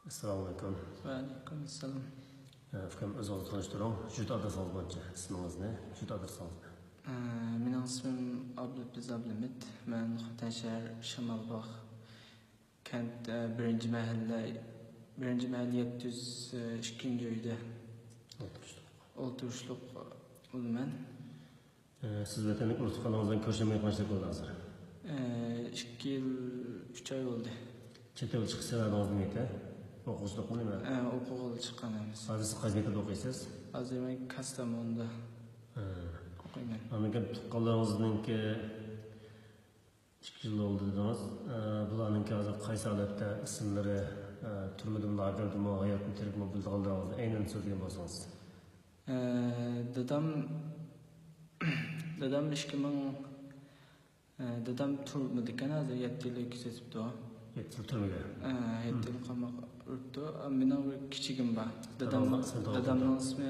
Assalomu alaykum. Va alaykum assalom. Fikrim o'zingizni tanishtiring. Juda adresingiz bo'yicha ismingizni, juda adresingizni. Mening ismim Abdulaziz Abdulhamid. Men Xotan shahar Shamolbog' kent 1-mahalla 702-uyda o'tirishliq bo'laman. Siz vatanlik urfxonamizdan ko'rishmay qancha bo'ldi hozir? 2 yil 3 oy bo'ldi. Chet elga chiqish sababingiz nima? O'quvchilik nima? O'quvga chiqqanmiz. Hozir siz qaysi maktabda o'qiysiz? Hozir men Kastamonda o'qiyman. Amerika tuqqanlaringizningki 2 yil oldu dediniz. Bularninki hozir qaysi holatda ismlari turmidimi, lagerdimi, hayotni tirikmi bildirildi? Aynan so'zlagan bo'lsangiz. Dadam 2000 dadam turmadi ekan, hozir 7 yil ketibdi. 7 yil turmagan. 7 yil qamoqqa uribdi. Mening bir kichigim bor. Dadamning ismi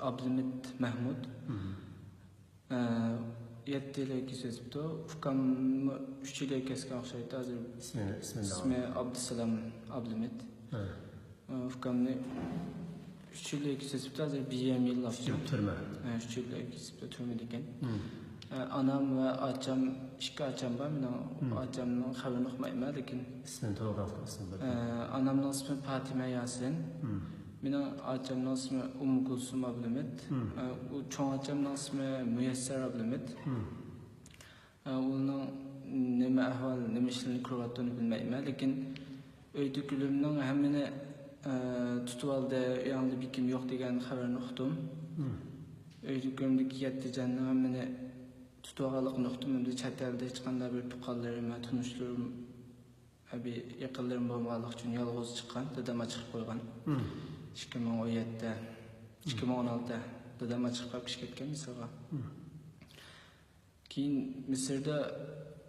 Abdulhamid Mahmud. 7 yil ketibdi. Ukam 3 yil kesgan o'xshaydi. Hozir ismi Abdusalom Abdulhamid. Ukamni 3 yil ketibdi. Hozir 1,5 yil oldi. Turma. 3 yil ketibdi, turmadi ekan. Anam ve açam, iki açam var. Benim açamın haberini okumayım, lekin ismini to'g'ri ismini. Anamın ismi Fatime Yasin. Benim açamın ismi Kulsum Abdulhamid. O çoğun açamın ismi Müyesser Abdulhamid. Onun neme ahval, neme işlerini kurulattığını bilmeyim, lekin öydükülümün hemini tutup aldı, yanında bir kim yok diyen haberini okudum. Öydükülümdeki 7 canlı hemini tutuğalık noktamda çatelde hiç kanda bir tukallarım, tanışlarım, bir yakınlarım olmalık için yalnız çıkan, dedem açık koygan. 2017'de, 2016'da dedem açık kapış ketken Mısır'a. Keyin Mısır'da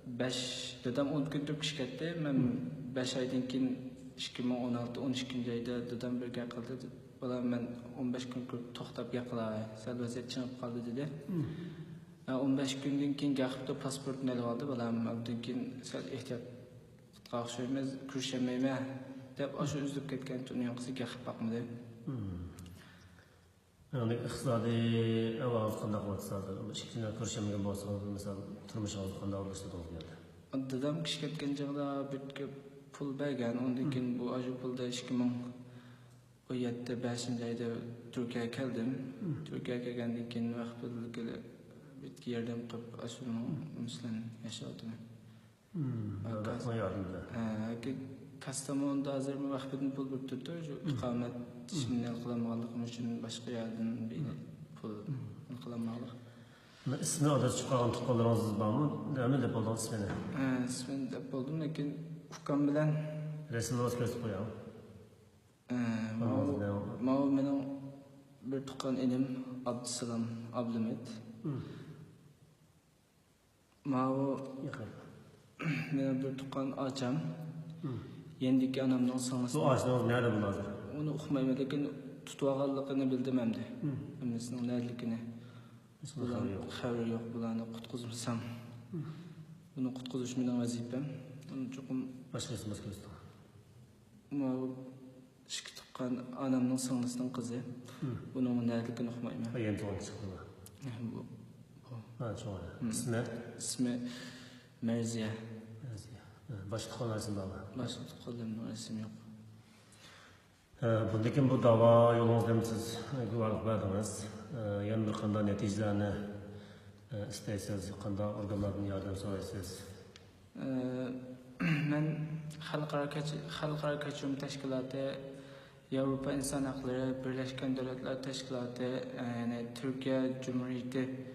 5, dedem 10 gün Türk şirkette, ben 5 aydan keyin 2016-12 ayda dedem bir gel kaldı. Bana ben 15 gün toxtab yakala, sel vaziyet çıkıp kaldı dedi. 15 günden keyin gaqibda pasportni olib oldi. Balam undan keyin sal ehtiyot qilishimiz, kurushamayman deb o'sha uzib ketgan dunyosi gaqib boqmadi. Yani iqtisodiy avval qanday qilyapsiz? Ishchilar kurushamgan bo'lsa, masalan, turmushingiz qanday bo'lsa to'g'ri. Dadam kishi ketgan chog'da bitga pul bergan. Undan keyin bu o'sha pulda 2017-5-oyda Turkiyaga keldim. Turkiyaga kelgandan keyin vaqt bitki yerden qilib aslında mislan yaşadım. Kastamonda hozir vaqtdan pul bo'lib turdi. Shu iqomat ishini qilmaganligim uchun boshqa yerdan pul qilmaganlik. İsmini orada chiqqan tuqqanlaringiz bormi? Nima deb bo'ldingiz ismini? Ismini deb bo'ldim, lekin ukam bilan rasmni o'tkazib qo'yam. Mening bir tuqqan enim Abdusalom Abdulhamid. Mao men bir tuqqan açam. Yendiki anamdan sonrası. Bu ağaçlar nerede bunlar? Onu okumayım, lekin tutuvağanlıqını bildim hem de. Emnesinin nerelikini. Xabar yok bularni qutqizsam. Bunu qutqizish mening vazifam. Uni cho'qim boshqasi. Mao ishki tuqqan anamning sonrasining qizi. Buning nerelikini okumayman. Endi to'g'ri chiqdi. İsmi Merziye. Başka konularısın dava. Başka konularımın resim yok. Bundaki bu dava yolunuzda siz güvenlik verdiniz. Yani bir kanda neticelerini isteyseniz, kanda organlardan yardım soraysınız. Ben Halkara Kaçırım Teşkilatı, Avrupa İnsan Hakları, Birleşken Devletler Teşkilatı, yani Türkiye Cumhuriyeti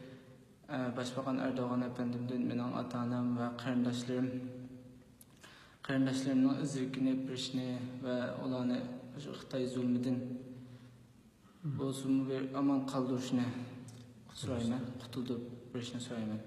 Başbakan Erdoğan Efendim'den benim ata-anam ve qarindoshlarımın izlikini birishni ve olanı Xitoy zulmidan bo'lsin bir aman qoldirishni so'rayman, qutulib birishni so'rayman.